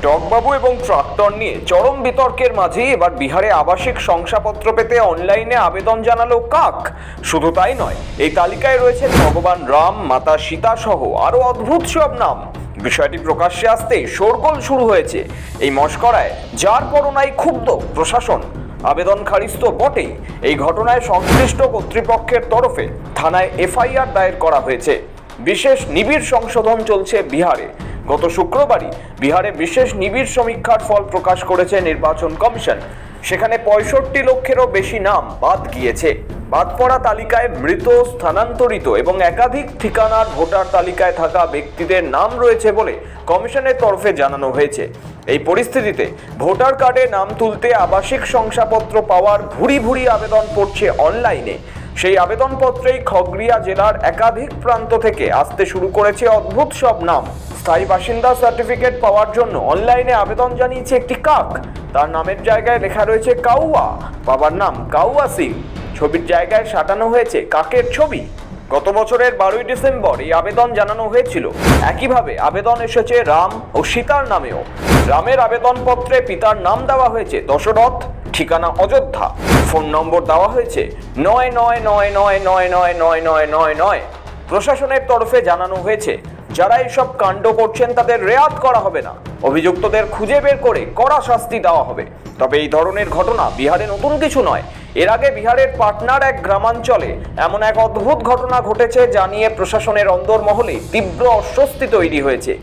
ডগবাবু এবং ট্রাক্টর নিয়ে চরম বিতর্কের মাঝেই এবার বিহারে আবাসিক শংসাপত্র পেতে অনলাইনে আবেদন জানালো কাক। শুধু তাই নয়, এই তালিকায় রয়েছে ভগবান রাম, মাতা সীতা সহ আরো অদ্ভুত সব নাম। বিষয়টি প্রকাশ্যে আসতেই শোরগোল শুরু হয়েছে। এই মশকরায় যার পরনাই ক্ষুব্ধ প্রশাসন। আবেদন খারিজ তো বটেই, এই ঘটনায় সংশ্লিষ্ট কর্তৃপক্ষের তরফে থানায় এফআইআর দায়ের করা হয়েছে। বিশেষ নিবিড় সংশোধন চলছে বিহারে। গত শুক্রবারই বিহারে বিশেষ নিবিড় সমীক্ষার ফল প্রকাশ করেছে নির্বাচন কমিশন। সেখানে 65 লক্ষেরও বেশি নাম বাদ গিয়েছে। বাদ পড়া তালিকায় মৃত, স্থানান্তরিত এবং একাধিক ঠিকানার ভোটার তালিকায় থাকা ব্যক্তিদের নাম রয়েছে বলে কমিশনের তরফে জানানো হয়েছে। এই পরিস্থিতিতে ভোটার কার্ডে নাম তুলতে আবাসিক শংসাপত্র পাওয়ার ভুরি ভুরি আবেদন পড়ছে অনলাইনে। সেই আবেদনপত্রেই খগড়িয়া জেলার একাধিক প্রান্ত থেকে আসতে শুরু করেছে অদ্ভুত সব নাম। স্থায়ী বাসিন্দা সার্টিফিকেট পাওয়ার জন্য অনলাইনে আবেদন জানিয়েছে একটি কাক। তার নামের জায়গায় লেখা রয়েছে কাউয়া, বাবার নাম কাউয়া সিং। ছবির জায়গায় সাজানো হয়েছে কাকের ছবি। গত বছরের 12ই ডিসেম্বর এই আবেদন জানানো হয়েছিল। একইভাবে আবেদন এসেছে রাম ও সীতার নামেও। রামের আবেদনপত্রে পিতার নাম দেওয়া হয়েছে দশরথ, ঠিকানা অযোধ্যা, ফোন নম্বর দেওয়া হয়েছে 9999999999। প্রশাসনের তরফে জানানো হয়েছে, যারা এইসব কাণ্ড করছেন তাদের রেয়াত করা হবে না, অভিযুক্তদের খুঁজে বের করে কড়া শাস্তি দেওয়া হবে। তবে এই ধরনের ঘটনা বিহারে নতুন কিছু নয়। এর আগে বিহারের পাটনার এক গ্রামাঞ্চলে এমন এক অদ্ভুত ঘটনা ঘটেছে, যা নিয়ে প্রশাসনের অন্দরমহলে তীব্র অস্বস্তি তৈরি হয়েছে।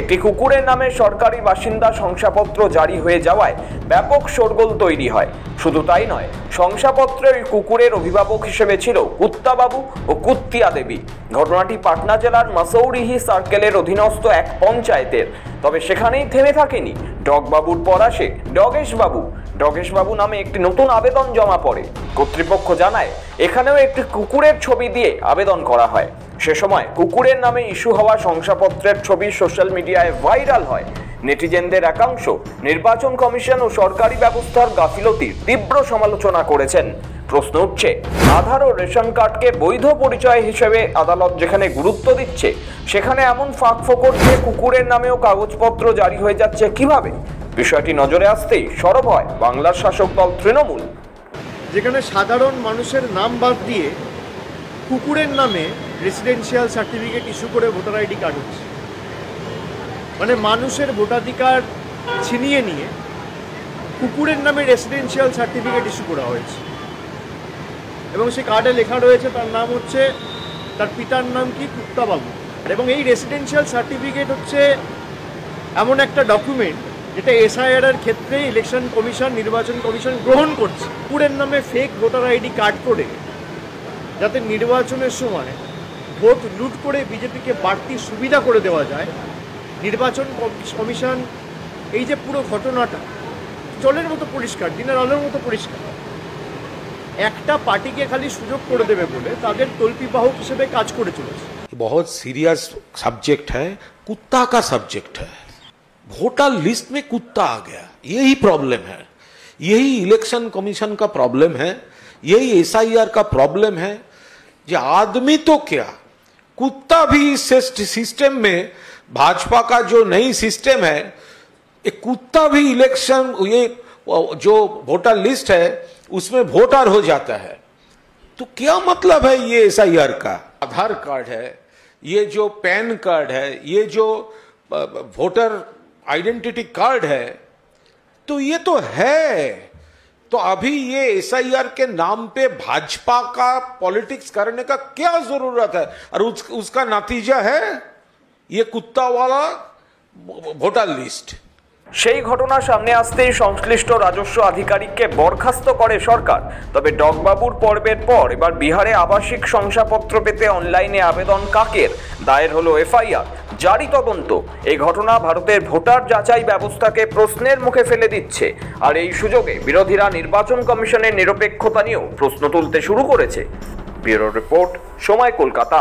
একটি কুকুরের নামে সরকারি বাসিন্দা শংসাপত্র জারি হয়ে যাওয়ায় ব্যাপক শোরগোল তৈরি হয়। শুধু তাই নয়, শংসাপত্রে ওই কুকুরের অভিভাবক হিসেবে ছিল কুত্তাবাবু ও কুত্তিয়া দেবী। ঘটনাটি পাটনা জেলার মাসৌরিহি সার্কেলের অধীনস্থ এক পঞ্চায়েতের। তবে সেখানেই থেমে থাকেনি। ডগবাবুর পর আসে ডগেশবাবু। ডগেশবাবু নামে একটি নতুন আবেদন জমা পড়ে। কর্তৃপক্ষ জানায়, এখানেও একটি কুকুরের ছবি দিয়ে আবেদন করা হয়। সে সময় কুকুরের নামে ইস্যু হওয়া শংসাপত্রের ছবি সোশ্যাল মিডিয়ায় ভাইরাল হয়। নেটিজেনদের একাংশ নির্বাচন কমিশন ও সরকারি ব্যবস্থার গাফিলতির তীব্র সমালোচনা করেছেন। প্রশ্ন উঠছে, আধার ও রেশন কার্ডকে বৈধ পরিচয় হিসেবে আদালত যেখানে গুরুত্ব দিচ্ছে, সেখানে এমন ফাঁকফোকর দিয়ে কুকুরের নামেও কাগজপত্র জারি হয়ে যাচ্ছে কিভাবে? বিষয়টি নজরে আসতেই সরব হয় বাংলার শাসক দল তৃণমূল। যেখানে সাধারণ মানুষের নাম বাদ দিয়ে কুকুরের নামে রেসিডেন্সিয়াল সার্টিফিকেট ইস্যু করে ভোটার আইডি কার্ড হচ্ছে, মানে মানুষের ভোটাধিকার ছিনিয়ে নিয়ে কুকুরের নামে রেসিডেন্সিয়াল সার্টিফিকেট ইস্যু করা হয়েছে। এবং সেই কার্ডে লেখা রয়েছে তার নাম হচ্ছে, তার পিতার নাম কি কুত্তাবাবু। এবং এই রেসিডেন্সিয়াল সার্টিফিকেট হচ্ছে এমন একটা ডকুমেন্ট যেটা এসআইআর এর ক্ষেত্রে ইলেকশন কমিশন, নির্বাচন কমিশন গ্রহণ করছে। কুকুরের নামে ফেক ভোটার আইডি কার্ড করে যাতে নির্বাচনের সময় ভোট লুট করে বিজেপিকে বাড়তি সুবিধা করে দেওয়া যায়। নির্বাচন কমিশন এই যে পুরো ঘটনাটা জলের মতো পরিষ্কার, দিনের আলোর মতো পরিষ্কার, একটা পার্টিকে খালি সুযোগ করে দেবে বলে তাদের তল্পিবাহক হিসেবে কাজ করে চলেছে। बहुत सीरियस सब्जेक्ट है, कुत्ता का सब्जेक्ट है। वोटर लिस्ट में कुत्ता आ गया, यही प्रॉब्लम है, यही इलेक्शन कमीशन का प्रॉब्लम है, यही एसआईआर का प्रॉब्लम है। जो आदमी तो क्या, कुत्ता भी इस सिस्टम में, भाजपा का जो नई सिस्टम है, एक कुत्ता भी इलेक्शन, ये जो वोटर लिस्ट है उसमें वोटर हो जाता है। तो क्या मतलब है ये एसआईआर का? आधार कार्ड है, ये जो पैन कार्ड है, ये जो वोटर आइडेंटिटी कार्ड है, तो ये तो है। तो अभी ये एसआईआर के नाम पे भाजपा का पॉलिटिक्स करने का क्या जरूरत है? और उसका नतीजा है ये कुत्ता वाला वोटर लिस्ट। সেই ঘটনা সামনে আসতেই সংশ্লিষ্ট রাজস্ব আধিকারিককে বরখাস্ত করে সরকার। তবে ডগবাবুর পর্বের পর এবার বিহারে আবাসিক শংসাপত্র পেতে অনলাইনে আবেদন কাকের। দায়ের হলো এফআইআর, জারি তদন্ত। এই ঘটনা ভারতের ভোটার যাচাই ব্যবস্থাকে প্রশ্নের মুখে ফেলে দিচ্ছে। আর এই সুযোগে বিরোধীরা নির্বাচন কমিশনের নিরপেক্ষতা নিয়েও প্রশ্ন তুলতে শুরু করেছে। ব্যুরো রিপোর্ট, সময়, কলকাতা।